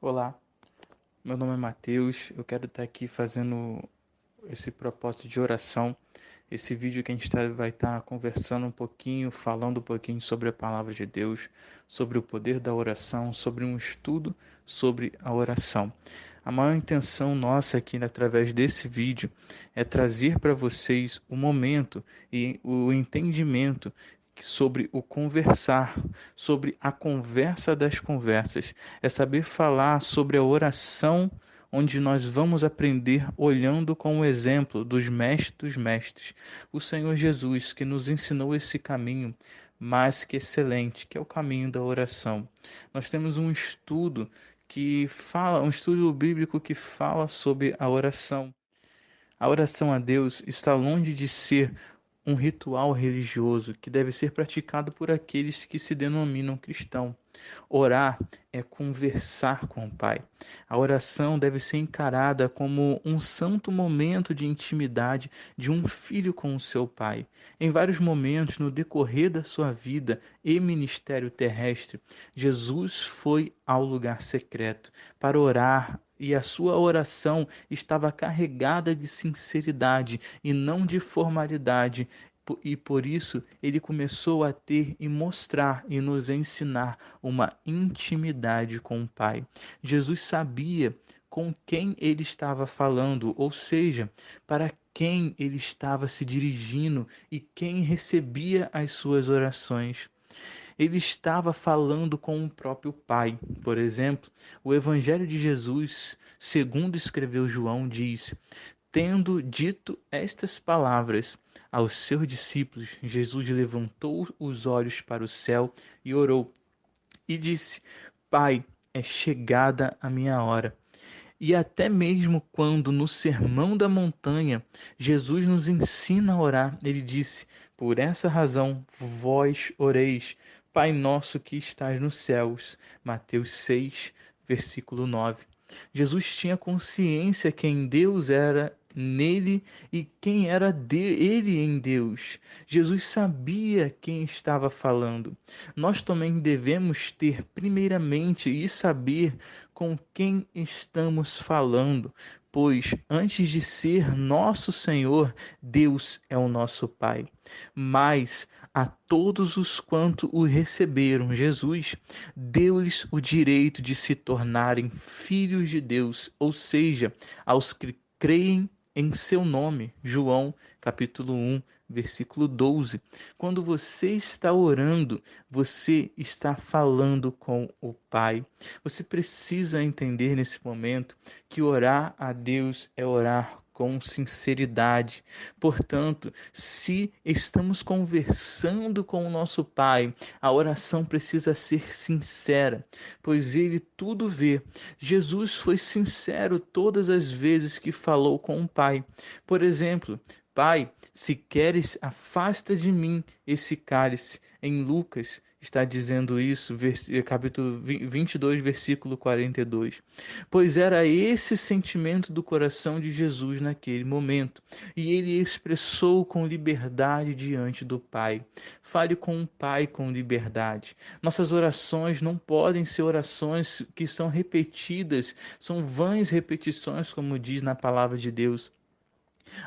Olá, meu nome é Matheus. Eu quero estar aqui fazendo esse propósito de oração. Esse vídeo que a gente vai estar conversando um pouquinho, falando um pouquinho sobre a palavra de Deus, sobre o poder da oração, sobre um estudo sobre a oração. A maior intenção nossa aqui através desse vídeo é trazer para vocês o momento e o entendimento sobre o conversar, sobre a conversa das conversas, é saber falar sobre a oração, onde nós vamos aprender olhando com o exemplo dos mestres dos mestres, o Senhor Jesus, que nos ensinou esse caminho mais que excelente, que é o caminho da oração. Nós temos um estudo bíblico que fala sobre a oração. A oração a Deus está longe de ser um ritual religioso que deve ser praticado por aqueles que se denominam cristãos. Orar é conversar com o Pai. A oração deve ser encarada como um santo momento de intimidade de um filho com o seu pai. Em vários momentos no decorrer da sua vida e ministério terrestre, Jesus foi ao lugar secreto para orar. E a sua oração estava carregada de sinceridade e não de formalidade, e por isso ele começou a ter e mostrar e nos ensinar uma intimidade com o Pai. Jesus sabia com quem ele estava falando, ou seja, para quem ele estava se dirigindo e quem recebia as suas orações. Ele estava falando com o próprio Pai. Por exemplo, o Evangelho de Jesus, segundo escreveu João, diz: Tendo dito estas palavras aos seus discípulos, Jesus levantou os olhos para o céu e orou, e disse: Pai, é chegada a minha hora. E até mesmo quando no Sermão da Montanha, Jesus nos ensina a orar, ele disse: Por essa razão vós oreis, Pai nosso que estás nos céus. Mateus 6, versículo 9. Jesus tinha consciência quem Deus era nele e quem era ele em Deus. Jesus sabia quem estava falando. Nós também devemos ter primeiramente e saber com quem estamos falando, pois antes de ser nosso Senhor, Deus é o nosso Pai. Mas a todos os quanto o receberam, Jesus deu-lhes o direito de se tornarem filhos de Deus, ou seja, aos que creem em seu nome. João, capítulo 1, versículo 12. Quando você está orando, você está falando com o Pai. Você precisa entender nesse momento que orar a Deus é orar com sinceridade. Portanto, se estamos conversando com o nosso Pai, a oração precisa ser sincera, pois Ele tudo vê. Jesus foi sincero todas as vezes que falou com o Pai. Por exemplo, Pai, se queres, afasta de mim esse cálice. Em Lucas está dizendo isso, capítulo 22, versículo 42. Pois era esse sentimento do coração de Jesus naquele momento, e ele expressou com liberdade diante do Pai. Fale com o Pai com liberdade. Nossas orações não podem ser orações que são repetidas, são vãs repetições, como diz na palavra de Deus.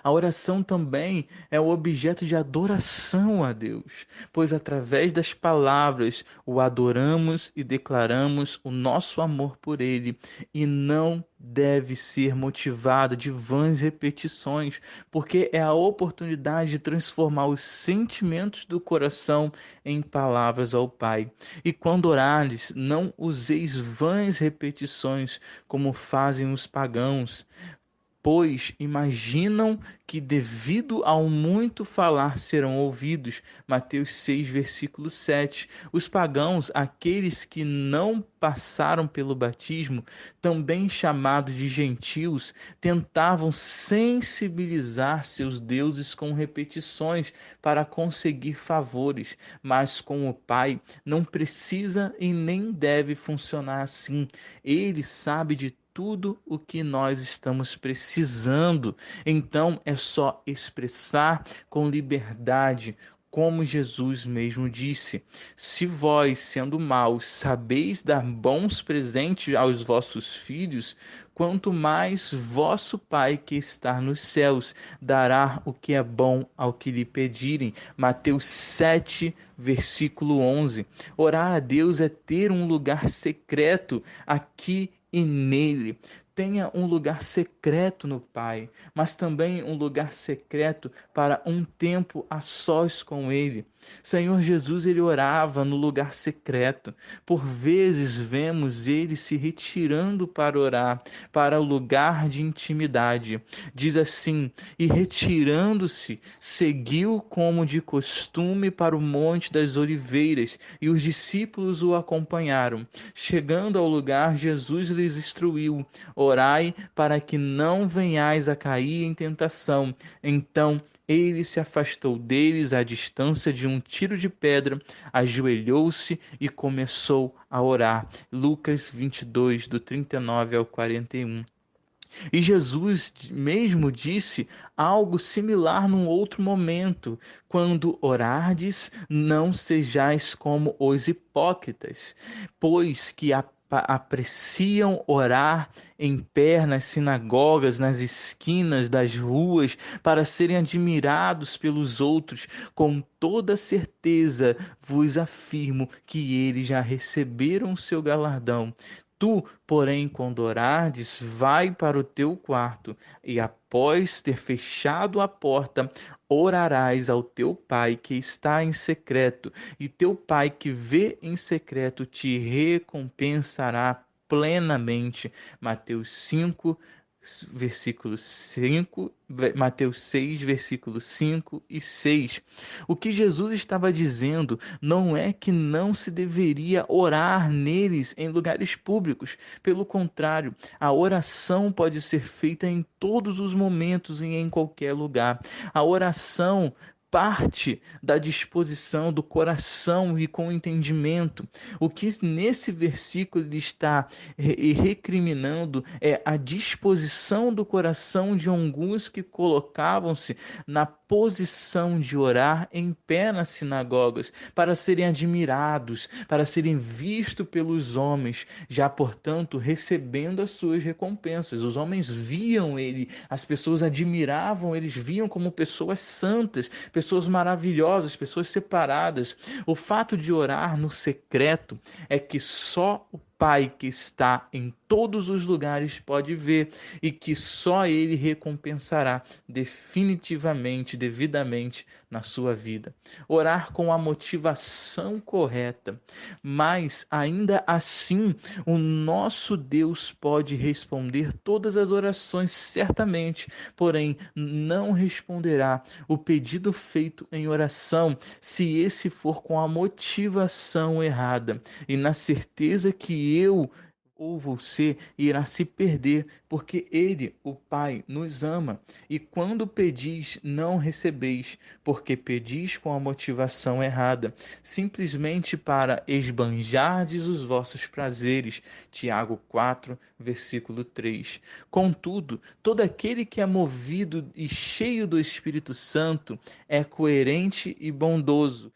A oração também é o objeto de adoração a Deus, pois através das palavras o adoramos e declaramos o nosso amor por Ele, e não deve ser motivada de vãs repetições, porque é a oportunidade de transformar os sentimentos do coração em palavras ao Pai. E quando orares, não useis vãs repetições como fazem os pagãos, pois imaginam que devido ao muito falar serão ouvidos. Mateus 6, versículo 7. Os pagãos, aqueles que não passaram pelo batismo, também chamados de gentios, tentavam sensibilizar seus deuses com repetições para conseguir favores, mas com o Pai não precisa e nem deve funcionar assim. Ele sabe de tudo o que nós estamos precisando. Então é só expressar com liberdade, como Jesus mesmo disse: se vós, sendo maus, sabeis dar bons presentes aos vossos filhos, quanto mais vosso Pai que está nos céus dará o que é bom ao que lhe pedirem. Mateus 7, versículo 11. Orar a Deus é ter um lugar secreto aqui e nele. Tenha um lugar secreto no Pai, mas também um lugar secreto para um tempo a sós com Ele. Senhor Jesus, ele orava no lugar secreto. Por vezes vemos ele se retirando para orar, para o lugar de intimidade. Diz assim: e retirando-se, seguiu como de costume para o Monte das Oliveiras, e os discípulos o acompanharam. Chegando ao lugar, Jesus lhes instruiu: orai para que não venhais a cair em tentação. Então ele se afastou deles à distância de um tiro de pedra, ajoelhou-se e começou a orar. Lucas 22, do 39 ao 41. E Jesus mesmo disse algo similar num outro momento: quando orardes, não sejais como os hipócritas, pois que apreciam orar em pé nas sinagogas, nas esquinas das ruas, para serem admirados pelos outros. Com toda certeza vos afirmo que eles já receberam o seu galardão. Tu, porém, quando orares, vai para o teu quarto, e após ter fechado a porta, orarás ao teu pai que está em secreto, e teu pai que vê em secreto te recompensará plenamente. Mateus 5, versículo 5, Mateus 6, versículos 5 e 6. O que Jesus estava dizendo não é que não se deveria orar neles em lugares públicos. Pelo contrário, a oração pode ser feita em todos os momentos e em qualquer lugar. A oração parte da disposição do coração e com entendimento. O que nesse versículo ele está recriminando é a disposição do coração de alguns que colocavam-se na posição de orar em pé nas sinagogas, para serem admirados, para serem vistos pelos homens, já portanto recebendo as suas recompensas. Os homens viam ele, as pessoas admiravam, eles viam como pessoas santas, pessoas maravilhosas, pessoas separadas. O fato de orar no secreto é que só o Pai que está em todos os lugares pode ver, e que só Ele recompensará definitivamente, devidamente na sua vida. Orar com a motivação correta, mas ainda assim o nosso Deus pode responder todas as orações certamente, porém não responderá o pedido feito em oração se esse for com a motivação errada, e na certeza que eu ou você irá se perder, porque Ele, o Pai, nos ama. E quando pedis, não recebeis, porque pedis com a motivação errada, simplesmente para esbanjardes os vossos prazeres. Tiago 4, versículo 3. Contudo, todo aquele que é movido e cheio do Espírito Santo é coerente e bondoso,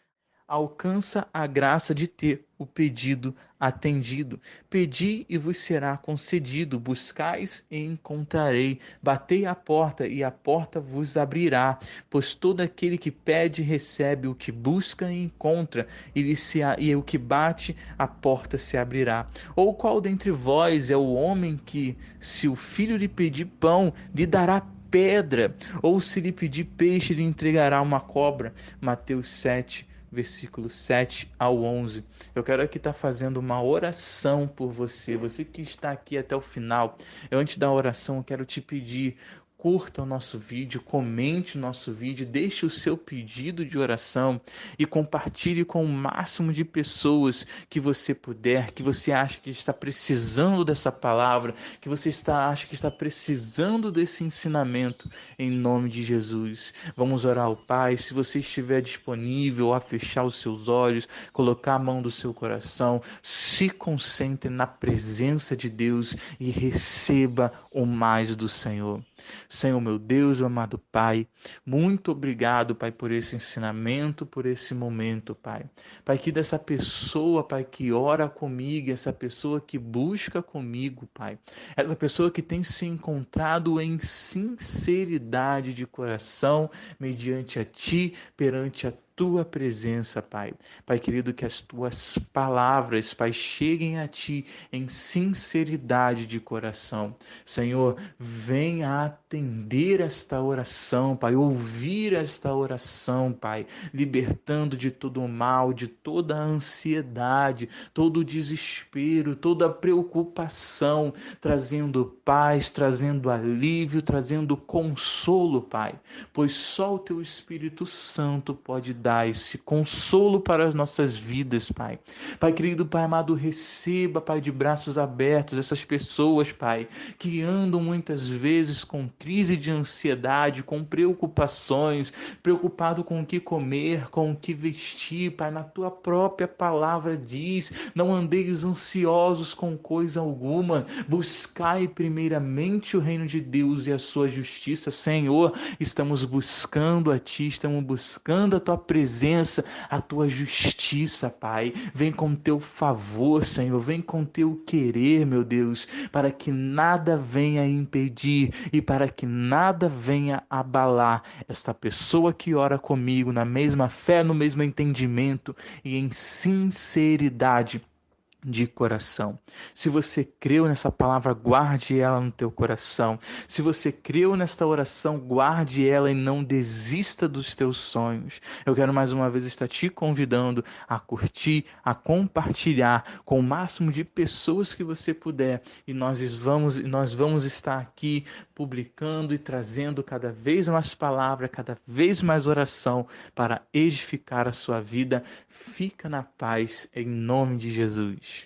alcança a graça de ter o pedido atendido. Pedi e vos será concedido, buscais e encontrarei, batei à porta e a porta vos abrirá, pois todo aquele que pede recebe, o que busca e encontra, e o que bate, a porta se abrirá. Ou qual dentre vós é o homem que, se o filho lhe pedir pão, lhe dará pedra, ou se lhe pedir peixe, lhe entregará uma cobra? Mateus 7, versículo 7 ao 11. Eu quero aqui estar fazendo uma oração por você, você que está aqui até o final. Antes da oração, eu quero te pedir: curta o nosso vídeo, comente o nosso vídeo, deixe o seu pedido de oração e compartilhe com o máximo de pessoas que você puder, que você acha que está precisando dessa palavra, que você acha que está precisando desse ensinamento, em nome de Jesus. Vamos orar ao Pai. Se você estiver disponível a fechar os seus olhos, colocar a mão do seu coração, se concentre na presença de Deus e receba o mais do Senhor. Senhor meu Deus, amado Pai, muito obrigado, Pai, por esse ensinamento, por esse momento, Pai. Pai, que dessa pessoa, Pai, que ora comigo, essa pessoa que busca comigo, Pai, essa pessoa que tem se encontrado em sinceridade de coração, mediante a Ti, perante a tua presença, Pai. Pai querido, que as tuas palavras, Pai, cheguem a Ti em sinceridade de coração. Senhor, venha atender esta oração, Pai, ouvir esta oração, Pai, libertando de todo o mal, de toda a ansiedade, todo o desespero, toda a preocupação, trazendo paz, trazendo alívio, trazendo consolo, Pai, pois só o Teu Espírito Santo pode dar esse consolo para as nossas vidas, Pai. Pai querido, Pai amado, receba, Pai, de braços abertos essas pessoas, Pai, que andam muitas vezes com crise de ansiedade, com preocupações, preocupado com o que comer, com o que vestir, Pai, na Tua própria palavra diz, não andeis ansiosos com coisa alguma, buscai primeiramente o reino de Deus e a sua justiça. Senhor, estamos buscando a Ti, estamos buscando a Tua presença, a Tua justiça, Pai. Vem com Teu favor, Senhor, vem com Teu querer, meu Deus, para que nada venha impedir e para que nada venha abalar esta pessoa que ora comigo na mesma fé, no mesmo entendimento e em sinceridade de coração. Se você creu nessa palavra, guarde ela no teu coração. Se você creu nesta oração, guarde ela e não desista dos teus sonhos. Eu quero mais uma vez estar te convidando a curtir, a compartilhar com o máximo de pessoas que você puder. E nós vamos estar aqui publicando e trazendo cada vez mais palavra, cada vez mais oração para edificar a sua vida. Fica na paz em nome de Jesus.